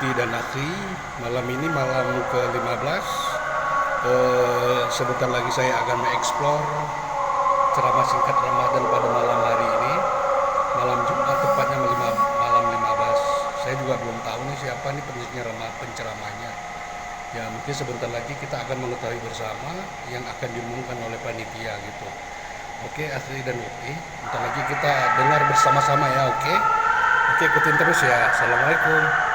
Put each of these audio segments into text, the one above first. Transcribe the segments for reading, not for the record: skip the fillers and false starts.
Lutfi dan Akhi. Malam ini malam ke-15. Sebentar lagi saya akan mengeksplor ceramah singkat Ramadan pada malam hari ini. Malam Jumat, tepatnya malam 15. Saya juga belum tahu nih siapa nih penceramahnya. Ya mungkin sebentar lagi kita akan mengetahui bersama yang akan diumumkan oleh panitia gitu. Oke, Akhi dan Lutfi, bentar lagi kita dengar bersama-sama ya, oke? Oke, ikutin terus ya. Assalamualaikum.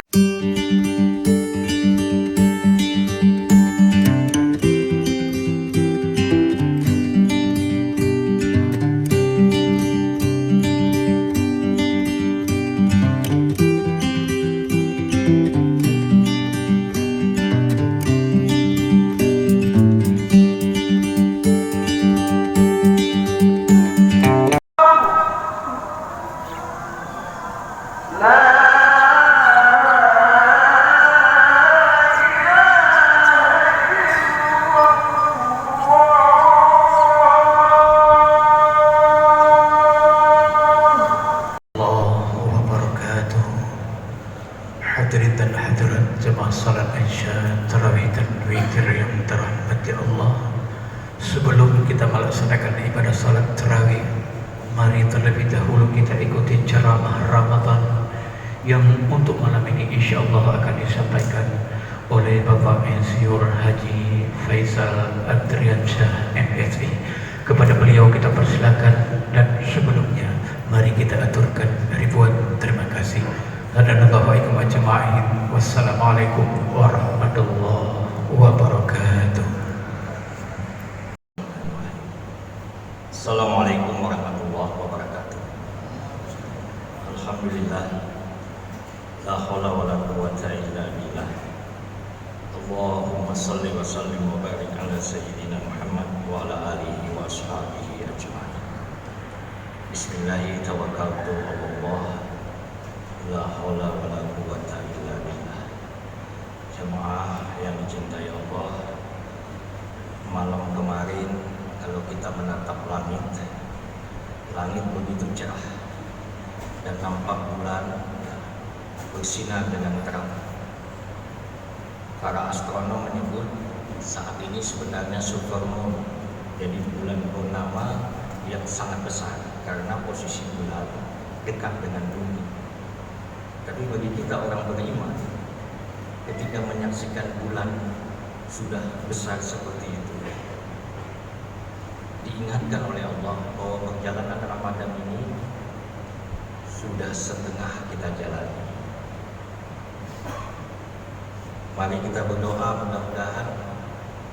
Hadirin dan hadirat jemaah salat Isya tarawih dan witir yang dirahmati Allah. Sebelum kita melaksanakan ibadah salat tarawih, mari terlebih dahulu kita ikuti ceramah Ramadan yang untuk malam ini insyaallah akan disampaikan oleh Bapak Insinyur Haji Faisal Adriansyah MSI. Kepada beliau kita persilakan, dan sebelumnya mari kita aturkan ribuan terima kasih. Wassalamualaikum warahmatullahi wabarakatuh. Assalamualaikum warahmatullahi wabarakatuh. Alhamdulillah, la haula wala quwwata illa billah. Allahumma shalli wa sallim wa barik ala sayyidina Muhammad wa ala alihi wa ashabihi ajma'in. Bismillah tawakkaltu 'ala Allah. La haula wala quwwata illa billah. Jemaah yang dicintai Allah, malam kemarin kalau kita menatap langit begitu cerah dan nampak bulan bersinar dengan terang. Para astronom menyebut saat ini sebenarnya supermoon, jadi bulan purnama yang sangat besar karena posisi bulan dekat dengan bumi. Tapi bagi kita orang beriman, ketika menyaksikan bulan sudah besar seperti itu, diingatkan oleh Allah bahwa perjalanan Ramadan ini sudah setengah kita jalani. Mari kita berdoa mudah-mudahan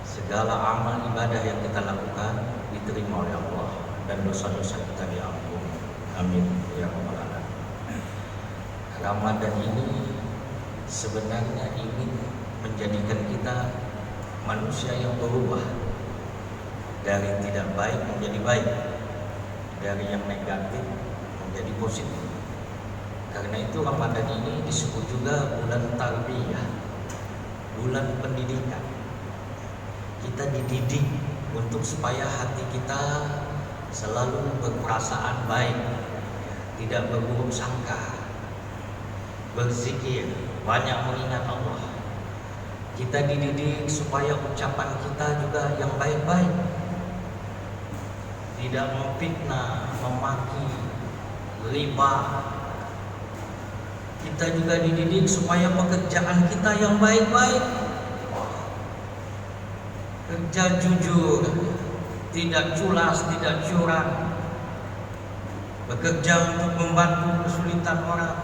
segala amal ibadah yang kita lakukan diterima oleh Allah dan dosa-dosa kita diampuni. Amin ya rabbal alamin. Ramadan ini sebenarnya ingin menjadikan kita manusia yang berubah dari tidak baik menjadi baik, dari yang negatif menjadi positif. Karena itu Ramadan ini disebut juga bulan tarbiyah, bulan pendidikan. Kita dididik untuk supaya hati kita selalu berperasaan baik, tidak berburuk sangka, berzikir, banyak mengingat Allah. Kita dididik supaya ucapan kita juga yang baik-baik, tidak memfitnah, memaki, riba. Kita juga dididik supaya pekerjaan kita yang baik-baik, kerja jujur, tidak culas, tidak curang, bekerja untuk membantu kesulitan orang,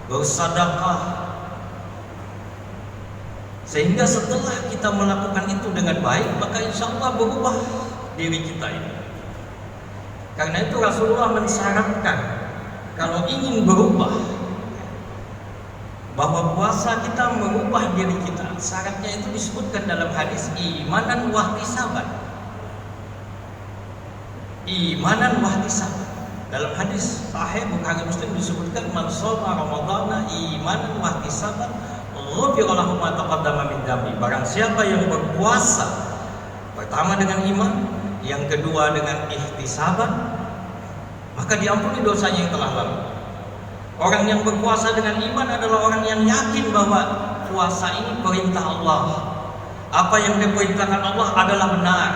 bersedekah. Sehingga setelah kita melakukan itu dengan baik, maka insya Allah berubah diri kita ini. Karena itu Rasulullah mensyaratkan kalau ingin berubah, bahwa puasa kita merubah diri kita. Syaratnya itu disebutkan dalam hadis imanan wahtisaban. Imanan wahtisaban. Dalam hadis sahih Bukhari Muslim disebutkan man shoma ramadhana imanan wahtisaban ghufira lahu ma taqaddama min dhanbi. Barang siapa yang berpuasa pertama dengan iman, yang kedua dengan ihtisaban, maka diampuni dosanya yang telah lalu. Orang yang berpuasa dengan iman adalah orang yang yakin bahwa puasa ini perintah Allah. Apa yang diperintahkan Allah adalah benar.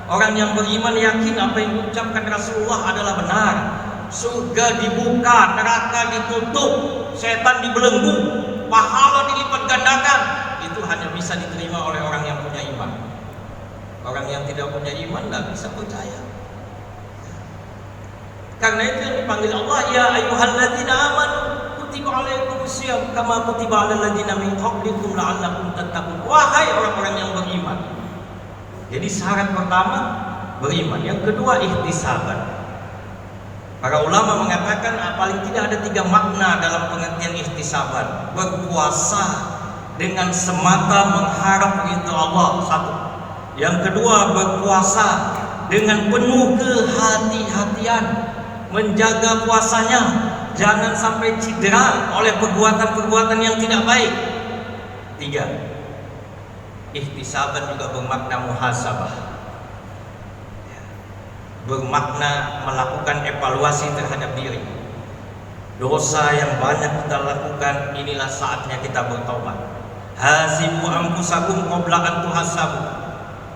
Orang yang beriman yakin apa yang diucapkan Rasulullah adalah benar. Surga dibuka, neraka ditutup, setan dibelenggu, pahala dilipat gandakan. Itu hanya bisa diterima oleh orang yang punya iman. Orang yang tidak punya iman tidak bisa percaya. Karena itu yang dipanggil Allah, ya ayyuhalladzina amanu kutiba alaikumusiyam kama kutiba alal ladzina min qablikum la'allakum tattaqun. Wahai orang-orang yang beriman. Jadi syarat pertama beriman, yang kedua ihtisaban. Para ulama mengatakan paling tidak ada 3 makna dalam pengertian ihtisaban. Berpuasa dengan semata mengharap ridha Allah, satu. Yang kedua, berpuasa dengan penuh kehati-hatian, menjaga puasanya jangan sampai cedera oleh perbuatan-perbuatan yang tidak baik. 3, ihtisaban juga bermakna muhasabah, bermakna melakukan evaluasi terhadap diri. Dosa yang banyak kita lakukan, inilah saatnya kita bertobat. Hasibu anfusakum qabla an tuhasabu.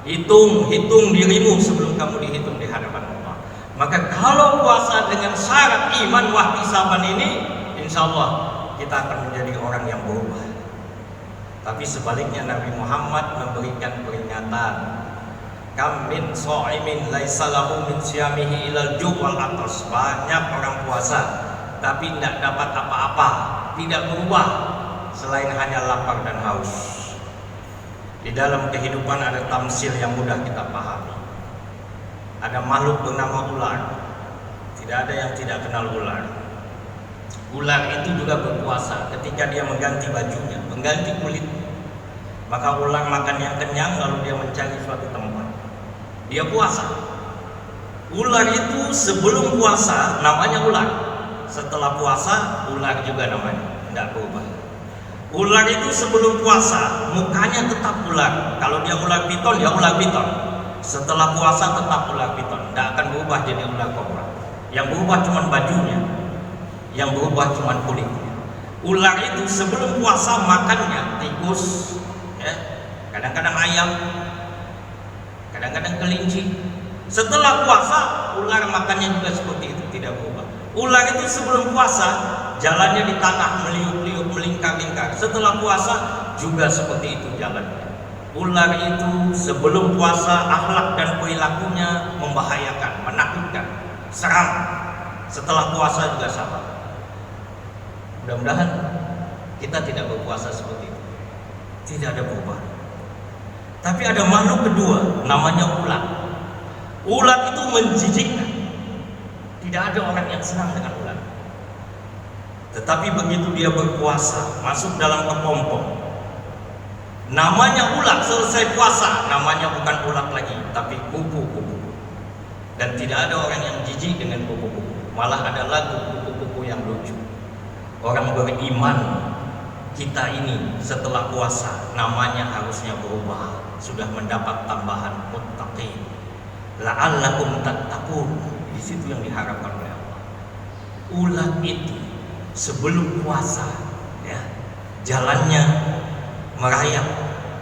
Hitung dirimu sebelum kamu dihitung di hadapan Allah. Maka kalau puasa dengan syarat iman wahtisaban ini, insya Allah kita akan menjadi orang yang berubah. Tapi sebaliknya Nabi Muhammad memberikan peringatan, kam min sha'imin laisa lahu min siyamihi ilal ju' wal atas. Banyak orang puasa tapi tidak dapat apa-apa, tidak berubah selain hanya lapar dan haus. Di dalam kehidupan ada tamsil yang mudah kita pahami. Ada makhluk bernama ular. Tidak ada yang tidak kenal ular. Ular itu juga berpuasa ketika dia mengganti bajunya, mengganti kulit. Maka ular makan yang kenyang lalu dia mencari suatu tempat. Dia puasa. Ular itu sebelum puasa namanya ular. Setelah puasa ular juga namanya, tidak berubah. Ular itu sebelum puasa mukanya tetap ular. Kalau dia ular piton, dia ular piton. Setelah puasa tetap ular piton, tidak akan berubah jadi ular kobra. Yang berubah cuma bajunya, yang berubah cuma kulitnya. Ular itu sebelum puasa makannya tikus, ya, kadang-kadang ayam, kadang-kadang kelinci. Setelah puasa ular makannya juga seperti itu, tidak berubah. Ular itu sebelum puasa jalannya di tanah meliuk-liuk, melingkar-lingkar. Setelah puasa juga seperti itu jalannya. Ular itu sebelum puasa akhlak dan perilakunya membahayakan, menakutkan, seram. Setelah puasa juga sama. Mudah-mudahan kita tidak berpuasa seperti itu. Tidak ada perubahan. Tapi ada makhluk kedua, namanya ulat. Ulat itu menjijikkan. Tidak ada orang yang senang dengan ulat. Tetapi begitu dia berpuasa, masuk dalam kepompong, namanya ulat, selesai puasa, namanya bukan ulat lagi, tapi kupu-kupu. Dan tidak ada orang yang jijik dengan kupu-kupu. Malah ada lagu kupu-kupu yang lucu. Orang beriman kita ini setelah puasa namanya harusnya berubah, sudah mendapat tambahan muttaqin. La'allakum tattaqun. Di situ yang diharapkan oleh Allah. Ulat itu sebelum puasa, ya, jalannya merayap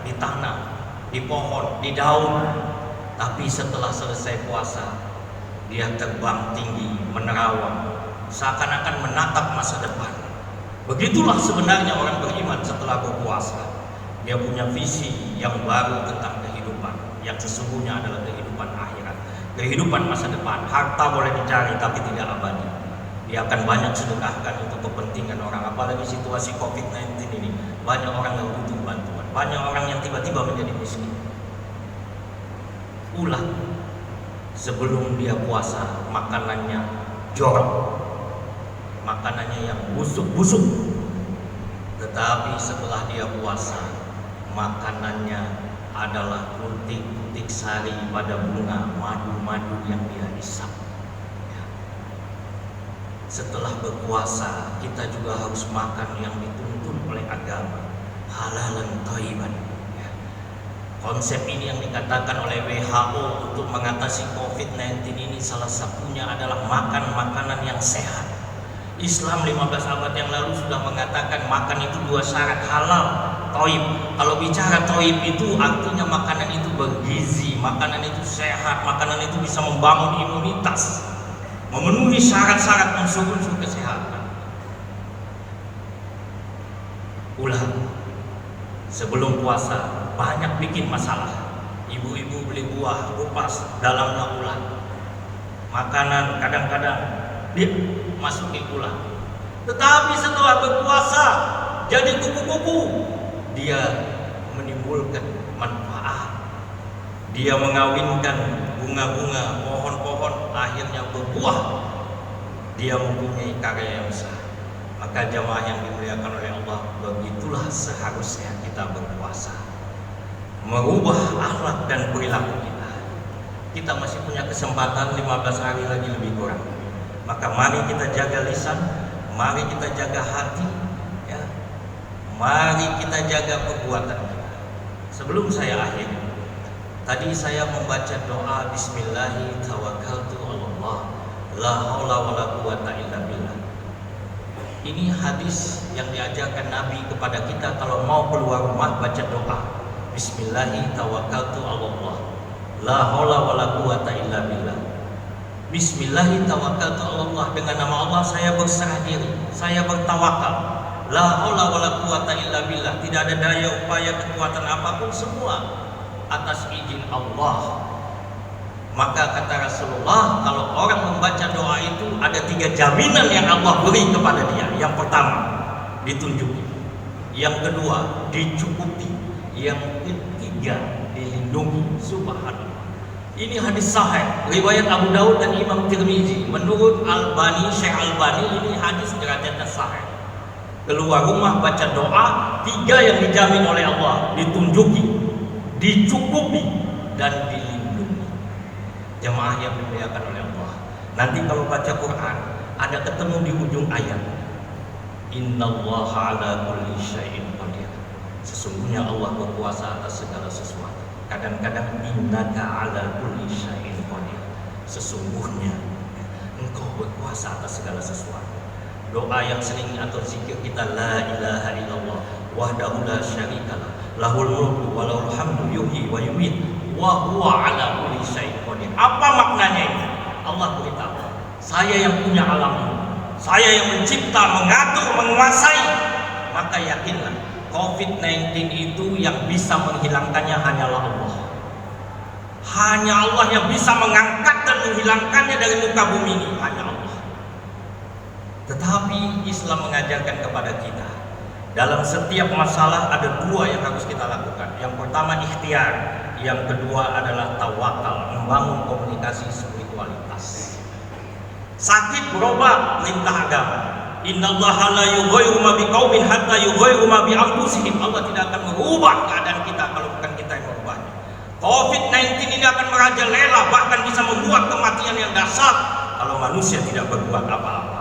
di tanah, di pohon, di daun. Tapi setelah selesai puasa, dia terbang tinggi, menerawang, seakan-akan menatap masa depan. Begitulah sebenarnya orang beriman setelah berpuasa. Dia punya visi yang baru tentang kehidupan, yang sesungguhnya adalah kehidupan akhirat, kehidupan masa depan. Harta boleh dicari tapi tidak abadi. Dia akan banyak sedekahkan untuk kepentingan orang. Apalagi situasi COVID-19 ini, banyak orang yang butuh bantuan, banyak orang yang tiba-tiba menjadi miskin. Ulat sebelum dia puasa makanannya jorok, makanannya yang busuk-busuk. Tetapi setelah dia puasa, makanannya adalah putik-putik sari pada bunga, madu-madu yang dia hisap. Setelah berpuasa, kita juga harus makan yang dituntun oleh agama, halalan thayyiban. Konsep ini yang dikatakan oleh WHO untuk mengatasi COVID-19 ini salah satunya adalah makan makanan yang sehat, Islam 15 abad yang lalu sudah mengatakan makan itu 2 syarat halal, toib. Kalau bicara toib itu artinya makanan itu bergizi, makanan itu sehat, makanan itu bisa membangun imunitas, memenuhi syarat-syarat unsur-unsur kesehatan. Ulah sebelum puasa banyak bikin masalah. Ibu-ibu beli buah kupas, dalamnya ulat. Makanan kadang-kadang dia masukin ulat. Tetapi setelah berpuasa jadi kupu-kupu, dia menimbulkan manfaat. Dia mengawinkan bunga-bunga, pohon-pohon, akhirnya berbuah. Dia mempunyai karya yang besar. Maka jamaah yang dimuliakan oleh Allah, begitulah seharusnya kita berpuasa, merubah akhlak dan perilaku kita. Kita masih punya kesempatan 15 hari lagi lebih kurang. Maka mari kita jaga lisan, mari kita jaga hati, ya. Mari kita jaga perbuatan kita. Sebelum saya akhiri, tadi saya membaca doa Bismillahi tawakkaltu 'alallah, la haula wala quwata illa billah. Ini hadis yang diajarkan Nabi kepada kita kalau mau keluar rumah baca doa Bismillahi tawakkaltu 'alallah, la haula wala quwata illa billah. Bismillahi tawakkaltu 'alallah, dengan nama Allah saya berserah diri, saya bertawakal. La haula wala quwata illa billah, tidak ada daya upaya kekuatan apapun, semua atas izin Allah. Maka kata Rasulullah, kalau orang membaca doa itu ada 3 jaminan yang Allah beri kepada dia. Yang pertama, ditunjuki. Yang kedua, dicukupi. Yang ketiga, dilindungi. Subhanallah. Ini hadis sahih, riwayat Abu Daud dan Imam Tirmizi. Menurut Albani, Syekh Albani, ini hadis derajatnya sahih. Keluar rumah baca doa, 3 yang dijamin oleh Allah: ditunjuki, dicukupi, dan dilindungi. Jemaah yang dimuliakan oleh Allah, nanti kalau baca Quran ada ketemu di ujung ayat, Innallaha ala kulli syai'in qadir. Sesungguhnya Allah berkuasa atas segala sesuatu. Kadang-kadang innaka ala kulli syai'in qadir. Sesungguhnya engkau berkuasa atas segala sesuatu. Doa yang sering atau zikir kita, la ilaha illallah wahdahu la syarikalah, lahul mulku wa lahul hamdu yuhyi wa yumiit wa huwa ala kulli syai'in qadir. Apa maknanya ini? Allah beritahu, saya yang punya alam ini, saya yang mencipta, mengatur, menguasai. Maka yakinlah, COVID-19 itu yang bisa menghilangkannya hanyalah Allah. Hanya Allah yang bisa mengangkat dan menghilangkannya dari muka bumi ini, hanya Allah. Tetapi Islam mengajarkan kepada kita, dalam setiap masalah ada 2 yang harus kita lakukan. Yang pertama ikhtiar, yang kedua adalah tawakal, membangun komunikasi spiritualitas. Sakit berobat, perintah agama. Innallaha la yughayyiru ma biqaumin hatta yughayyiru ma bi anfusihim. Allah tidak akan merubah keadaan kita kalau bukan kita yang merubahnya. COVID-19 ini akan merajalela, bahkan bisa membuat kematian yang dahsyat kalau manusia tidak berbuat apa-apa.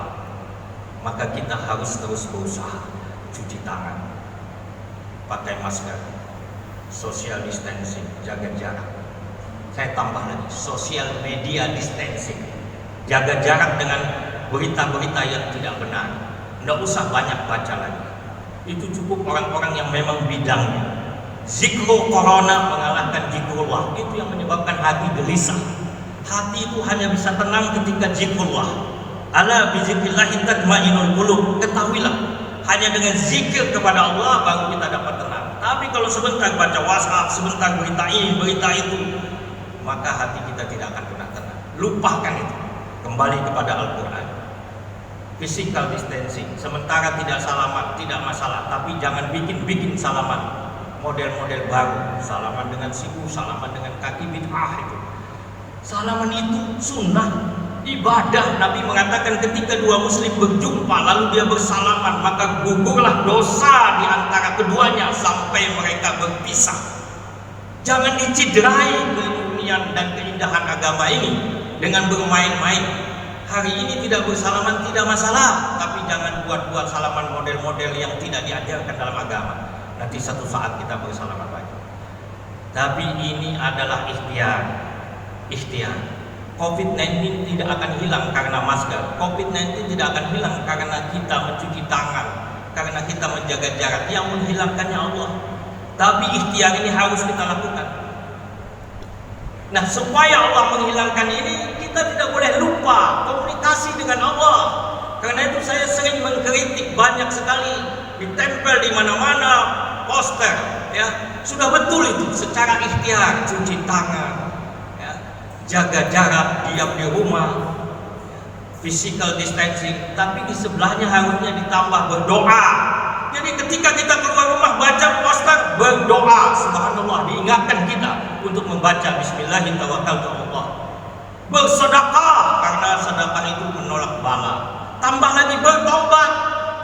Maka kita harus terus berusaha, cuci tangan, pakai masker, social distancing, jaga jarak. Saya tambah lagi, social media distancing, jaga jarak dengan berita-berita yang tidak benar. Tidak usah banyak baca lagi. Itu cukup orang-orang yang memang bidangnya. Zikru corona mengalahkan zikrullah. Itu yang menyebabkan hati gelisah. Hati itu hanya bisa tenang ketika zikrullah. Ala bizikrillahi tatma'innul qulub. Ketahuilah, hanya dengan zikir kepada Allah baru kita dapat tenang. Tapi kalau sebentar baca WhatsApp, sebentar berita ini, berita itu, maka hati kita tidak akan pernah tenang. Lupakan itu. Kembali kepada Al-Quran. Physical distancing, sementara tidak salaman, tidak masalah. Tapi jangan bikin salaman model-model baru. Salaman dengan siku, salaman dengan kaki, bid'ah itu. Salaman itu sunnah, ibadah. Nabi mengatakan ketika 2 muslim berjumpa lalu dia bersalaman, maka gugurlah dosa di antara keduanya sampai mereka berpisah. Jangan diciderai keunian dan keindahan agama ini dengan bermain-main. Hari ini tidak bersalaman tidak masalah, tapi jangan buat-buat salaman model-model yang tidak diajarkan dalam agama. Nanti satu saat kita bersalaman lagi. Tapi ini adalah ikhtiar. COVID-19 tidak akan hilang karena masker. COVID-19 tidak akan hilang karena kita mencuci tangan, karena kita menjaga jarak. Yang menghilangkannya Allah. Tapi ikhtiar ini harus kita lakukan. Nah, supaya Allah menghilangkan ini, kita tidak boleh lupa komunikasi dengan Allah. Karena itu saya sering mengkritik banyak sekali ditempel di mana-mana poster, ya. Sudah betul itu secara ikhtiar, cuci tangan, ya, jaga jarak, diam di rumah, physical distancing, tapi di sebelahnya harusnya ditambah berdoa. Jadi ketika kita keluar rumah baca poster, berdoa, subhanallah, diingatkan kita untuk membaca bismillahirrahmanirrahim. Bersedekah, karena sedekah itu menolak bala. Tambah lagi bertobat,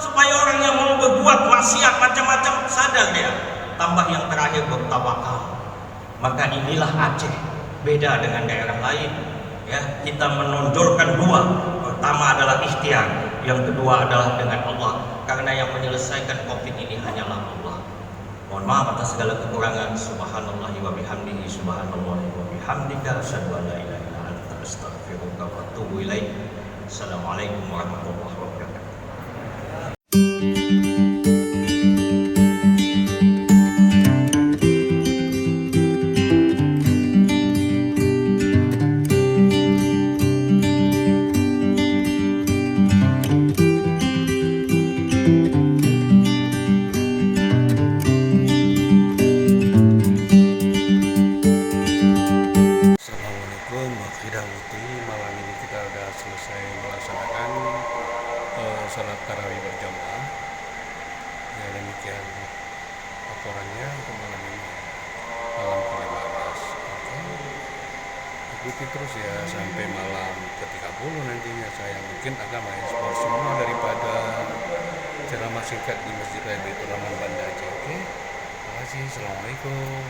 supaya orang yang mau berbuat maksiat macam-macam sadar dia. Tambah yang terakhir bertawakal. Maka inilah Aceh, beda dengan daerah lain. Ya, kita menonjolkan dua. Pertama adalah ikhtiar, yang kedua adalah dengan Allah. Karena yang menyelesaikan COVID ini hanyalah Allah. Mohon maaf atas segala kekurangan. Subhanallahi wa bihamdihi, subhanallahi wa bihamdika, asyhadu an la ilaha illa anta, astaghfiruka wa atubu ilaik. Assalamualaikum warahmatullahi wabarakatuh. Assalamualaikum warahmatullahi. Malam ini kita sudah selesai melaksanakan salat tarawih berjamaah. Ya, demikian laporannya untuk malam ini, malam ke-15. Oke, ikuti terus ya sampai malam ke-30 nantinya. Saya mungkin akan mengeksplor semua daripada ceramah singkat di Masjid Raya Baitur Rahman Banda Aceh. Oke, terima kasih. Assalamualaikum.